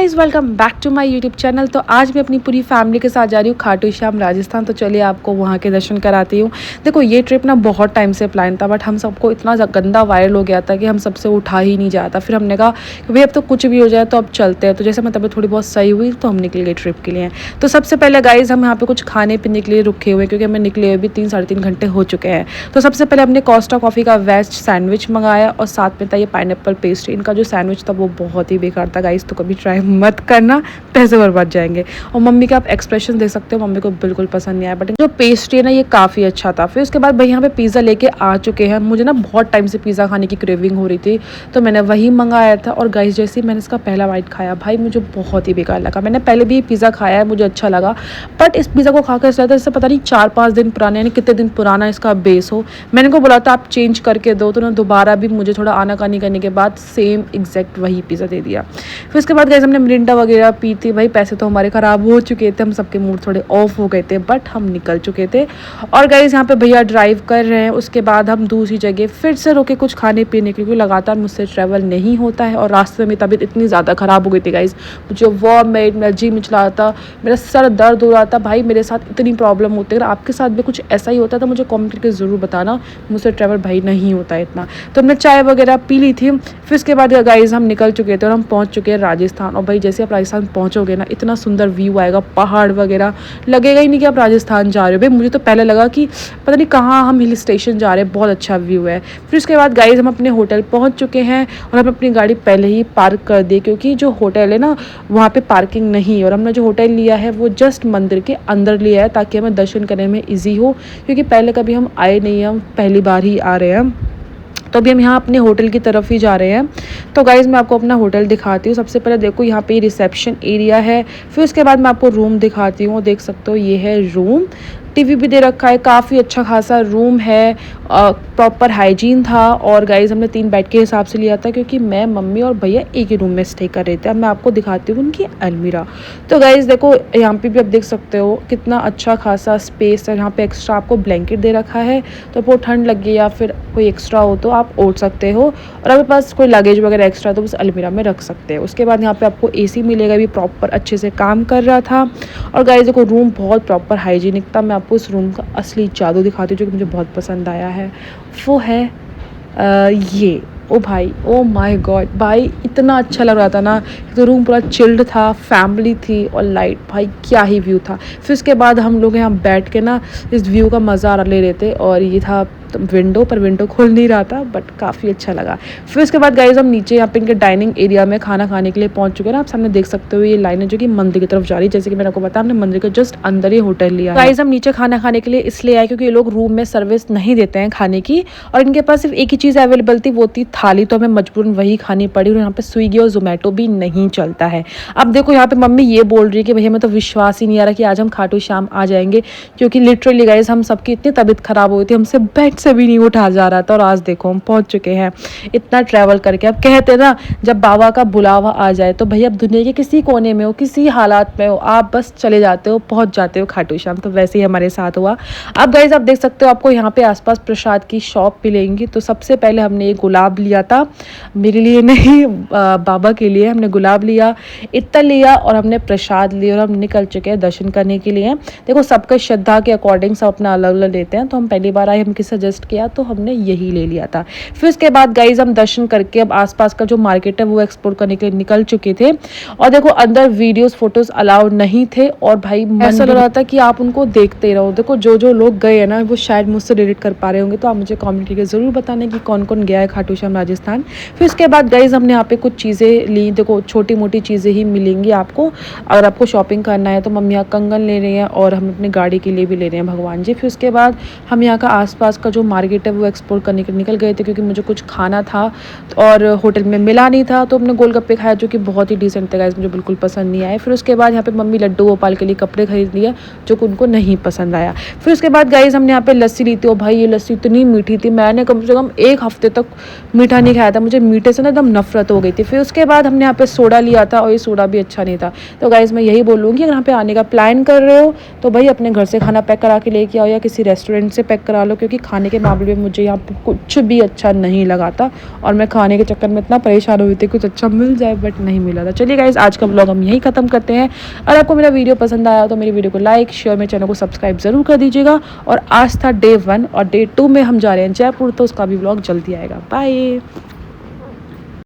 Guys, welcome back to my YouTube channel. तो आज मैं अपनी पूरी फैमिली के साथ जा रही हूँ खाटू श्याम राजस्थान। तो चलिए आपको वहाँ के दर्शन कराती हूँ। देखो ये ट्रिप ना बहुत टाइम से प्लान था, बट हम सबको इतना गंदा वायरल हो गया था कि हम सबसे उठा ही नहीं जाता। फिर हमने कहा कि भाई अब तो कुछ भी हो जाए तो अब चलते हैं। तो जैसे मतलब थोड़ी बहुत सही हुई तो हम निकल गए ट्रिप के लिए। तो सबसे पहले गाइज़ हम यहाँ पे कुछ खाने पीने के लिए रुके हुए, क्योंकि हमें निकले हुए भी 3-3.5 घंटे हो चुके हैं। तो सबसे पहले हमने कोस्टा कॉफ़ी का वेज सैंडविच मंगाया और साथ में था ये पाइनएप्पल पेस्ट्री। इनका जो सैंडविच था वो बहुत ही बेकार था गाइज़, तो कभी ट्राई मत करना, पैसे बर्बाद जाएंगे। और मम्मी के आप एक्सप्रेशन देख सकते हो, मम्मी को बिल्कुल पसंद नहीं आया, बट जो पेस्ट्री है ना ये काफ़ी अच्छा था। फिर उसके बाद भाई यहाँ पे पिज़्ज़ा लेके आ चुके हैं। मुझे ना बहुत टाइम से पिज़्ज़ा खाने की क्रेविंग हो रही थी, तो मैंने वही मंगाया था। और गाइस जैसे ही मैंने इसका पहला बाइट खाया भाई मुझे बहुत ही बेकार लगा। मैंने पहले भी पिज़्ज़ा खाया है, मुझे अच्छा लगा, बट इस पिज़्ज़ा को खा कर ऐसा इससे पता नहीं 4-5 दिन पुराना, यानी कितने दिन पुराना इसका बेस हो। मैंने को बोला था आप चेंज करके दो, तो उन्होंने दोबारा भी मुझे थोड़ा आनाकानी करने के बाद सेम एग्जैक्ट वही पिज़्ज़ा दे दिया। फिर उसके बाद गाइस हमने मिरिंडा वगैरह पी थी। भाई पैसे तो हमारे ख़राब हो चुके थे, हम सबके मूड थोड़े ऑफ हो गए थे, बट हम निकल चुके थे। और गाइस यहाँ पे भैया ड्राइव कर रहे हैं। उसके बाद हम दूसरी जगह फिर से रुके कुछ खाने पीने के लिए, क्योंकि लगातार मुझसे ट्रैवल नहीं होता है। और रास्ते में तबीयत इतनी ज़्यादा ख़राब हो गई थी गाइस, मुझे वॉमिट, मेरा जी मिचला रहा था, मेरा सर दर्द हो रहा था। भाई मेरे साथ इतनी प्रॉब्लम होती है, अगर आपके साथ भी कुछ ऐसा ही होता है तो मुझे कमेंट करके ज़रूर बताना। मुझसे ट्रैवल भाई नहीं होता है इतना। तो हमने चाय वगैरह पी ली थी। फिर उसके बाद गाइस हम निकल चुके थे और हम पहुँच चुके हैं राजस्थान। और भाई जैसे आप राजस्थान पहुँचोगे ना, इतना सुंदर व्यू आएगा, पहाड़ वगैरह, लगेगा ही नहीं कि आप राजस्थान जा रहे हो। भाई मुझे तो पहले लगा कि पता नहीं कहाँ हम हिल स्टेशन जा रहे हैं, बहुत अच्छा व्यू है। फिर उसके बाद गाइस हम अपने होटल पहुँच चुके हैं और हम अपनी गाड़ी पहले ही पार्क कर दी, क्योंकि जो होटल है ना वहाँ पे पार्किंग नहीं है। और हमने जो होटल लिया है वो जस्ट मंदिर के अंदर लिया है, ताकि हमें दर्शन करने में ईजी हो, क्योंकि पहले कभी हम आए नहीं हैं, हम पहली बार ही आ रहे हैं। तो अभी हम यहाँ अपने होटल की तरफ ही जा रहे हैं। तो गाइज़ मैं आपको अपना होटल दिखाती हूँ। सबसे पहले देखो यहाँ पे रिसेप्शन एरिया है। फिर उसके बाद मैं आपको रूम दिखाती हूँ। देख सकते हो ये है रूम, टीवी भी दे रखा है, काफ़ी अच्छा खासा रूम है, प्रॉपर हाइजीन था। और गाइज़ हमने 3 बेड के हिसाब से लिया था, क्योंकि मैं, मम्मी और भैया एक ही रूम में स्टे कर रहे थे। अब मैं आपको दिखाती हूँ उनकी अलमीरा। तो गाइज़ देखो यहाँ पे भी आप देख सकते हो कितना अच्छा खासा स्पेस है। यहाँ पे एक्स्ट्रा आपको ब्लैंकेट दे रखा है, तो आपको ठंड लगे या फिर कोई एक्स्ट्रा हो तो आप ओढ़ सकते हो। और आपके पास कोई लगेज वगैरह एक्स्ट्रा तो उस अलमीरा में रख सकते हो। उसके बाद यहाँ पे आपको एसी मिलेगा, भी प्रॉपर अच्छे से काम कर रहा था। और गाइस देखो रूम बहुत प्रॉपर हाइजीनिक था। मैं आपको इस रूम का असली जादू दिखाती हूँ जो कि मुझे बहुत पसंद आया है। वो है ये, ओ भाई, ओ माय गॉड भाई, इतना अच्छा लग रहा था ना। तो रूम पूरा चिल्ड था, फैमिली थी और लाइट, भाई क्या ही व्यू था। फिर उसके बाद हम लोग यहाँ बैठ के ना इस व्यू का मज़ा ले रहे थे। और ये था विंडो, पर विंडो खोल नहीं रहा था, बट काफ़ी अच्छा लगा। फिर उसके बाद गाइज हम नीचे यहाँ पे इनके डाइनिंग एरिया में खाना खाने के लिए पहुँच चुके हैं ना। आप सामने देख सकते हो ये लाइन है जो कि मंदिर की तरफ जा रही है। जैसे कि मैंने आपको बताया, हमने मंदिर के जस्ट अंदर ही होटल लिया है। गाइज हम नीचे खाना खाने के लिए इसलिए आए क्योंकि ये लोग रूम में सर्विस नहीं देते हैं खाने की, और इनके पास सिर्फ एक ही चीज़ अवेलेबल थी, वो थी थाली। तो हमें मजबूरन वही खानी पड़ी। और यहाँ पे स्विगी और जोमेटो भी नहीं चलता है। अब देखो यहाँ पे मम्मी ये बोल रही है कि भैया मैं तो विश्वास ही नहीं आ रहा कि आज हम खाटू श्याम आ जाएंगे, क्योंकि लिटरली गाइज हम सबकी इतनी तबीयत खराब हो गई थी, हमसे बेड से भी नहीं उठा जा रहा था। और आज देखो हम पहुंच चुके हैं इतना ट्रैवल करके। अब कहते ना जब बाबा का बुलावा आ जाए तो भैया अब दुनिया के किसी कोने में हो, किसी हालात में हो, आप बस चले जाते हो, पहुंच जाते हो खाटू श्याम। तो वैसे ही हमारे साथ हुआ। अब गाइज आप देख सकते हो आपको यहाँ पे आसपास प्रसाद की शॉप मिलेंगी। तो सबसे पहले हमने ये गुलाब लिया था, मेरे लिए नहीं बाबा के लिए हमने गुलाब लिया, इत्तर लिया और हमने प्रसाद लिया। और हम निकल चुके हैं दर्शन करने के लिए। देखो सबका श्रद्धा के अकॉर्डिंग सब अपना अलग अलग लेते हैं, तो हम पहली बार आए, हम किसी सजेस्ट किया तो हमने यही ले लिया था। फिर उसके बाद गाइज हम दर्शन करके अब आसपास का जो मार्केट है वो एक्सप्लोर करने के लिए निकल चुके थे। और देखो अंदर वीडियोस फोटोज अलाउड नहीं थे, और भाई ऐसा लग रहा था कि आप उनको देखते रहो। देखो जो जो लोग गए हैं ना वो शायद मुझसे रिलेट कर पा रहे होंगे, तो आप मुझे कमेंट करके जरूर बताना कि कौन कौन गया है खाटू श्याम राजस्थान। फिर उसके बाद गाइज हमने यहाँ पे कुछ चीज़ें ली। देखो छोटी मोटी चीज़ें ही मिलेंगी आपको, अगर आपको शॉपिंग करना है तो मम्मी यहाँ कंगन ले रही हैं और हम अपनी गाड़ी के लिए भी ले रहे हैं भगवान जी। फिर उसके बाद हम यहाँ का आसपास का जो मार्केट है वो एक्सप्लोर करने के निकल गए थे, क्योंकि मुझे कुछ खाना था और होटल में मिला नहीं था। तो हमने गोलगप्पे खाया जो कि बहुत ही डिसेंट थे गाइस, मुझे बिल्कुल पसंद नहीं आए। फिर उसके बाद यहाँ पे मम्मी लड्डू गोपाल के लिए कपड़े खरीद लिए जो कि उनको नहीं पसंद आया। फिर उसके बाद गाइस हमने यहाँ पे लस्सी ली थी। और भाई ये लस्सी इतनी मीठी थी, मैंने कम से कम 1 हफ्ते तक मीठा नहीं खाया था, मुझे मीठे से ना एकदम नफरत हो गई थी। फिर उसके बाद हमने यहाँ पे सोडा लिया था और ये सोडा भी अच्छा नहीं था। तो गाइस मैं यही बोलूँगी अगर यहाँ पे आने का प्लान कर रहे हो तो भाई अपने घर से खाना पैक करा के लेके आओ या किसी रेस्टोरेंट से पैक करा लो, क्योंकि खाना खाने के मामले में मुझे यहाँ पे कुछ भी अच्छा नहीं लगा था और मैं खाने के चक्कर में इतना परेशान हुई थी कुछ अच्छा मिल जाए, बट नहीं मिला था। चलिए गाइस, आज का ब्लॉग हम यहीं ख़त्म करते हैं। अगर आपको मेरा वीडियो पसंद आया तो मेरी वीडियो को लाइक शेयर, मेरे चैनल को सब्सक्राइब ज़रूर कर दीजिएगा। और आज था डे 1 और डे 2 में हम जा रहे हैं जयपुर, तो उसका भी ब्लॉग जल्दी आएगा। बाय।